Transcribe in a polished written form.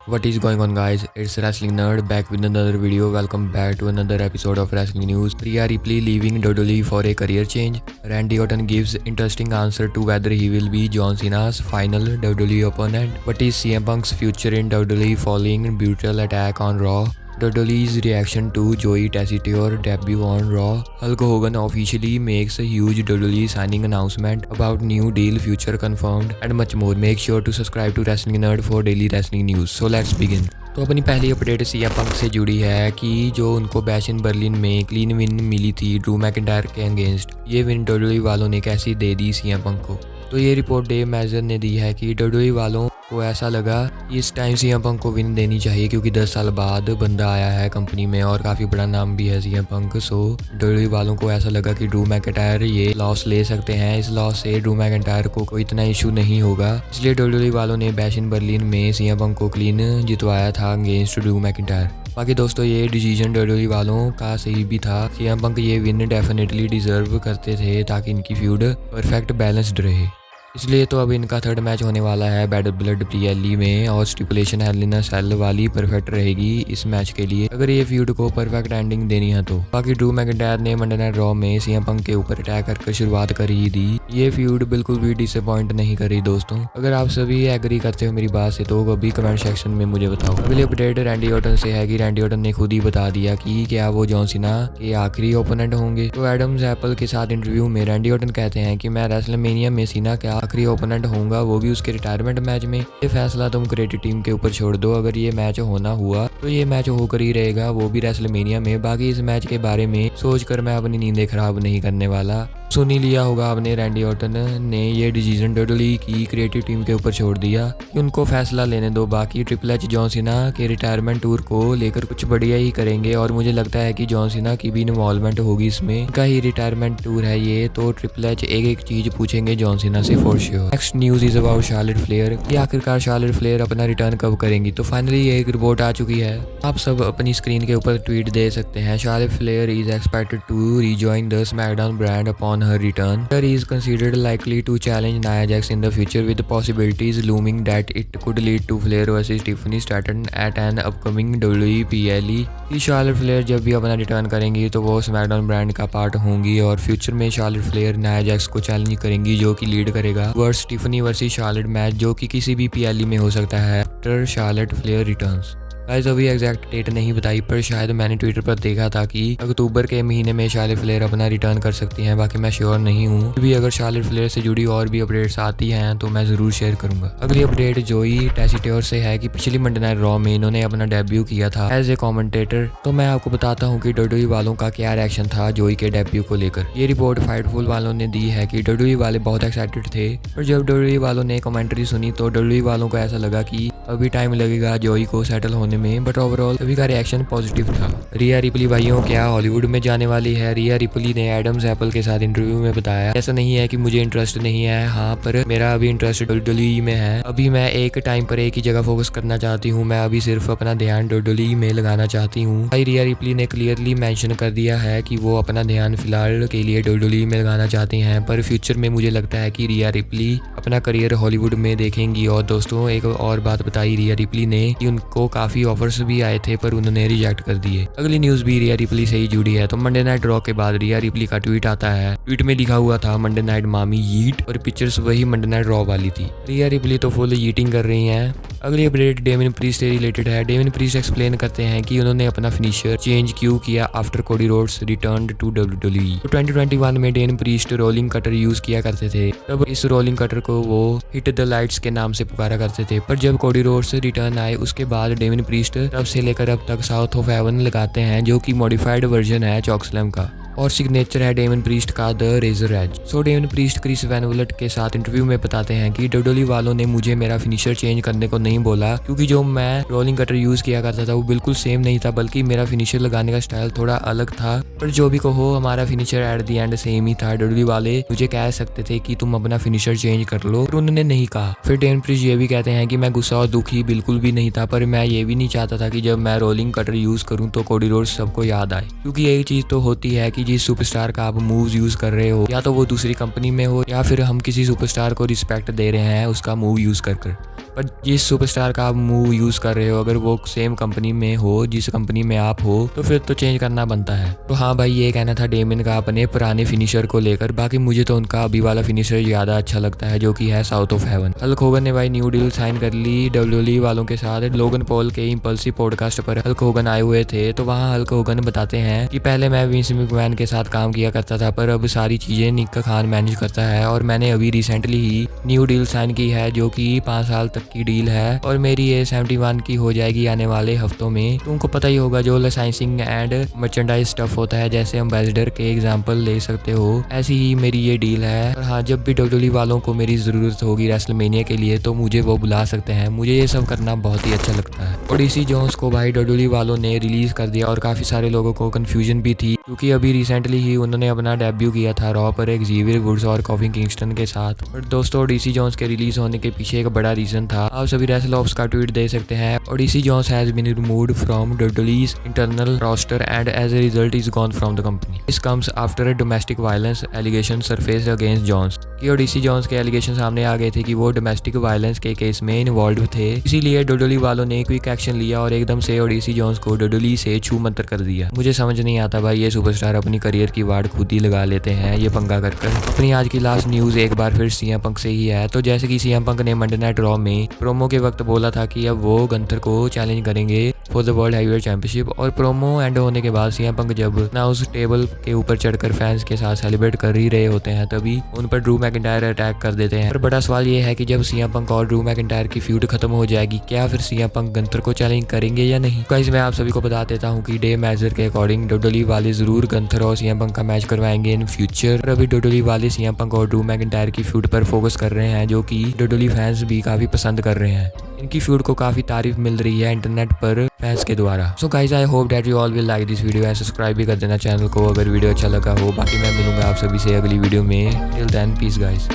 What is going on, guys? It's Wrestling Nerd back with another video. Welcome back to another episode of Wrestling News. Rhea Ripley leaving WWE for a career change. Randy Orton gives interesting answer to whether he will be John Cena's final WWE opponent. What is CM Punk's future in WWE following brutal attack on Raw? WWE's reaction to Joey Tessitore debut on Raw. Hulk Hogan officially makes a huge WWE signing announcement about new deal, future confirmed, and much more. Make sure to subscribe to Wrestling Nerd for daily wrestling news. So let's begin. तो अपनी पहली update CM Punk से जुड़ी है कि जो उनको bash in Berlin में क्लीन विन मिली थी ड्रू मैकिंटायर के अगेंस्ट, ये विन WWE वालों ने कैसी दे दी CM Punk को। तो ये रिपोर्ट डेव मेजर ने दी है कि WWE वालों को ऐसा लगा कि इस टाइम CM Punk को विन देनी चाहिए क्योंकि 10 साल बाद बंदा आया है कंपनी में और काफ़ी बड़ा नाम भी है CM Punk। सो WWE वालों को ऐसा लगा कि ड्रू मैकिंटायर ये लॉस ले सकते हैं, इस लॉस से ड्रू मैकिंटायर को कोई इतना इशू नहीं होगा, इसलिए WWE वालों ने बैश इन बर्लिन में CM Punk को क्लीन जितवाया था अगेंस्ट ड्रू मैकिंटायर। बाकी दोस्तों, ये डिसीजन WWE वालों का सही भी था। CM Punk ये विन डेफिनेटली डिजर्व करते थे ताकि इनकी फ्यूड परफेक्ट बैलेंस्ड रहे, इसलिए तो अब इनका थर्ड मैच होने वाला है बैड ब्लड PLE में और स्टिपुलेशन हेल इन अ सेल वाली परफेक्ट रहेगी इस मैच के लिए अगर ये फ्यूड को परफेक्ट एंडिंग देनी है तो। बाकी ड्रू मैकिंटायर ने मंडे नाइट रॉ में CM Punk के ऊपर अटैक करके शुरुआत कर ही दी। ये फ्यूड बिल्कुल भी डिसअपॉइंट नहीं करी दोस्तों। अगर आप सभी एग्री करते हो मेरी बात से तो अभी कमेंट सेक्शन में मुझे बताओ। अगली अपडेट रैंडी ऑर्टन से है कि रैंडी ऑर्टन ने खुद ही बता दिया कि क्या वो जॉन सीना के आखिरी ओपोनेंट होंगे। तो एडम्स एप्पल के साथ इंटरव्यू में रैंडी ऑर्टन कहते हैं कि मैं रेसलमेनिया में सीना का आखिरी ओपोनेंट होऊंगा, वो भी उसके रिटायरमेंट मैच में। ये फैसला तुम क्रिएटिव टीम के ऊपर छोड़ दो, अगर ये मैच होना हुआ तो ये मैच होकर ही रहेगा, वो भी रेसलमेनिया में। बाकी इस मैच के बारे में सोचकर मैं अपनी नींदें खराब नहीं करने वाला। सुन ही लिया होगा आपने, रैंडी ऑर्टन ने ये डिसीजन WWE की क्रिएटिव टीम के ऊपर छोड़ दिया कि उनको फैसला लेने दो। बाकी ट्रिपल एच जॉन सीना के रिटायरमेंट टूर को लेकर कुछ बढ़िया ही करेंगे और मुझे लगता है कि जॉन सीना की भी इन्वॉल्वमेंट होगी इसमें, इनका ही रिटायरमेंट टूर है ये, तो ट्रिपल एच एक एक चीज पूछेंगे जॉन सीना से for sure. Next news is about Charlotte Flair कि आखिरकार शार्लेट फ्लेयर अपना रिटर्न कब करेंगी। तो फाइनली ये एक रिपोर्ट आ चुकी है, आप सब अपनी स्क्रीन के ऊपर ट्वीट दे सकते हैं। Charlotte Flair is expected to rejoin the SmackDown brand upon her return. He is considered likely to challenge Nia Jax in the future, with possibilities looming that it could lead to Flair versus Tiffany Stratton at an upcoming WWE PLE. कि Charlotte Flair जब भी अपना return करेंगी तो वो SmackDown brand का part होंगी और फ्यूचर में शार्लेट फ्लेयर नाया जैक्स को चैलेंज करेंगी, जो कि लीड करेगा वर्स टिफनी वर्सेस शार्लेट मैच, जो कि किसी भी PLE में हो सकता है after Charlotte Flair returns. Guys अभी एग्जैक्ट डेट नहीं बताई, पर शायद मैंने ट्विटर पर देखा था कि अक्टूबर के महीने में शार्लेट फ्लेयर अपना रिटर्न कर सकती हैं। बाकी मैं श्योर नहीं हूँ, भी अगर शार्लेट फ्लेयर से जुड़ी और भी अपडेट्स आती हैं तो मैं जरूर शेयर करूंगा। अगली अपडेट जोई टेसिटोर से है कि पिछली मंडे नाइट रॉ में इन्होंने अपना डेब्यू किया था एज ए कमेंटेटर। तो मैं आपको बताता हूँ कि WWE वालों का क्या रिएक्शन था जोई के डेब्यू को लेकर। ये रिपोर्ट फाइटफुल वालों ने दी है कि WWE वाले बहुत एक्साइटेड थे, पर जब WWE वालों ने कमेंट्री सुनी तो WWE वालों को ऐसा लगा कि अभी टाइम लगेगा जोई को सेटल होने में, बट ओवरऑल सभी का रिएक्शन पॉजिटिव था। रिया रिपली भाइयों क्या हॉलीवुड में जाने वाली है। रिया रिपली ने एडम्स एप्पल के साथ इंटरव्यू में बताया, ऐसा नहीं है कि मुझे इंटरेस्ट नहीं है, हाँ पर मेरा अभी इंटरेस्ट WWE में है। अभी मैं एक टाइम पर एक ही जगह फोकस करना चाहती हूँ, मैं अभी सिर्फ अपना ध्यान WWE में लगाना चाहती हूँ। भाई रिया रिपली ने क्लियरली मेंशन कर दिया है कि वो अपना ध्यान फिलहाल के लिए WWE में लगाना चाहती हैं, पर फ्यूचर में मुझे लगता है कि रिया रिपली अपना करियर हॉलीवुड में देखेंगी। और दोस्तों एक और बात बताई रिया रिपली ने कि उनको काफी ऑफर्स भी आए थे पर उन्होंने रिजेक्ट कर दिए। अगली न्यूज भी रिया रिपली से ही जुड़ी है। तो मंडे नाइट रॉ के बाद रिया रिपली का ट्वीट आता है, ट्वीट में लिखा हुआ था मंडे नाइट मामी यीट, और पिक्चर्स वही मंडे नाइट रॉ वाली थी। रिया रिपली तो फुल यीटिंग कर रही हैं। अगली अपडेट डेमिन प्रीस्ट से रिलेटेड है। डेमिन प्रीस्ट एक्सप्लेन करते हैं कि उन्होंने अपना फिनिशर चेंज क्यों किया after Cody Rhodes returned to WWE। तो 2021 में डेमिन प्रीस्ट रोलिंग कटर यूज किया करते थे, तब इस रोलिंग कटर को वो हिट द लाइट्स के नाम से पुकारा करते थे, पर जब कोडी रोड्स रिटर्न आए उसके बाद डेमिन प्रीस्ट तब से लेकर अब तक साउथ ऑफ हेवन लगाते हैं, जो कि मॉडिफाइड वर्जन है चॉकस्लैम का, और सिग्नेचर है डेमन प्रीस्ट का the razor edge. So demon priest Chris वैनवलट के साथ इंटरव्यू में बताते हैं कि WWE वालों ने मुझे मेरा फिनिशर चेंज करने को नहीं बोला, क्योंकि जो मैं रोलिंग कटर यूज किया करता था वो बिल्कुल सेम नहीं था, बल्कि मेरा फिनिशर लगाने का स्टाइल थोड़ा अलग था, पर जो भी कहो, हमारा finisher at the end same ही था। डब्ल्यूडब्ल्यू वाले मुझे कह सकते थे कि तुम अपना फिनिशर चेंज कर लो, पर उन्होंने नहीं कहा। फिर डेन प्रिस्ट ये भी कहते हैं कि मैं गुस्सा और दुखी बिल्कुल भी नहीं था, पर मैं ये भी नहीं चाहता था कि जब मैं रोलिंग कटर यूज करूं तो कोडी रोड्स सबको याद आए, क्योंकि यही चीज तो होती है कि जिस सुपरस्टार का आप मूव्स यूज कर रहे हो, या तो वो दूसरी कंपनी में हो या फिर हम किसी सुपरस्टार को रिस्पेक्ट दे रहे हैं उसका मूव यूज कर। पर जिस सुपरस्टार का आप मूव यूज कर रहे हो, अगर वो सेम कंपनी में हो जिस कंपनी में आप हो, तो फिर तो चेंज करना बनता है। तो हाँ भाई, ये कहना था डेमिन का अपने पुराने फिनिशर को लेकर। बाकी मुझे तो उनका अभी वाला फिनिशर ज्यादा अच्छा लगता है, जो कि है south of haven. Hulk Hogan ने भाई न्यू डील साइन कर ली डब्ल्यूडब्ल्यूई वालों के साथ। लोगन पॉल के इंपल्सिव पॉडकास्ट पर हल्क होगन आए हुए थे, तो वहाँ हल्क होगन बताते हैं कि पहले मैं विंस मैकमैन के साथ काम किया करता था, पर अब सारी चीजें निक खान मैनेज करता है, और मैंने अभी रिसेंटली ही न्यू डील साइन की है, जो कि 5 साल तक की डील है, और मेरी ये 71 की हो जाएगी आने वाले हफ्तों में। तुमको पता ही होगा जो लाइसेंसिंग एंड मर्चेंडाइज स्टफ होता है, जैसे एम्बेसडर के एग्जांपल ले सकते हो, ऐसी ही मेरी ये डील है। और हाँ, जब भी डब्ल्यूडब्ल्यूई वालों को मेरी जरूरत होगी रेसलमेनिया के लिए, तो मुझे वो बुला सकते हैं। मुझे ये सब करना बहुत ही अच्छा लगता है। और डीसी जोन्स को भाई डब्ल्यूडब्ल्यूई वालों ने रिलीज कर दिया, और काफी सारे लोगों को कंफ्यूजन भी थी, क्योंकि अभी रिसेंटली ही उन्होंने अपना डेब्यू किया था रॉ पर एक्सेवियर वुड्स और कॉफी किंगस्टन के साथ। और दोस्तों, डीसी जोन्स के रिलीज होने के पीछे एक बड़ा रीजन था। आप सभी रेसल ऑफ्स का ट्वीट दे सकते हैं। और DC Jones has been removed from डब्ल्यूडब्ल्यूई's internal roster and as a result is gone from the company. This comes after a domestic violence allegation surfaced against Jones. और डीसी जोन्स के allegation सामने आ गए थे कि वो डोमेस्टिक वायलेंस के केस में इन्वॉल्व थे, इसीलिए डब्ल्यूडब्ल्यूई वालों ने क्विक एक्शन लिया और एकदम से डीसी जोन्स को डब्ल्यूडब्ल्यूई से छू मंतर कर दिया। मुझे समझ नहीं आता भाई, ये सुपरस्टार अपनी करियर की वाड़ खुद ही लगा लेते हैं ये पंगा कर। अपनी आज की लास्ट न्यूज एक बार फिर सीएम पंक से ही है। तो जैसे कि सीएम पंक ने मंडे नाइट रॉ में प्रोमो के वक्त बोला था कि अब वो गंथर को चैलेंज करेंगे for the world heavyweight championship, और प्रोमो एंड होने के बाद सीएम पंक जब ना उस टेबल के ऊपर चढ़कर फैंस के साथ सेलिब्रेट कर ही रहे होते हैं, तभी उन पर ड्रू मैकिंटायर अटैक कर देते हैं। पर बड़ा सवाल ये है कि जब सीएम पंक और ड्रू मैकिंटायर की फ्यूड खत्म हो जाएगी, क्या फिर सीएम पंक गंथर को चैलेंज करेंगे या नहीं? गाइस, मैं आप सभी को बता देता हूँ कि डे मेजर के अकॉर्डिंग डब्ल्यूडब्ल्यूई वाले जरूर गंथर और सीएम पंक का मैच करवाएंगे इन फ्यूचर। अभी डब्ल्यूडब्ल्यूई वाले सीएम पंक और ड्रू मैकिंटायर की फ्यूड पर फोकस कर रहे हैं, जो कि डब्ल्यूडब्ल्यूई फैंस भी काफी पसंद कर रहे हैं। इनकी फ्यूड को काफी तारीफ मिल रही है इंटरनेट पर फैंस के द्वारा। So guys, I hope that you all will like this video and subscribe भी कर देना चैनल को अगर वीडियो अच्छा लगा हो। बाकी मैं मिलूंगा आप सभी से अगली वीडियो में। Till then, peace guys.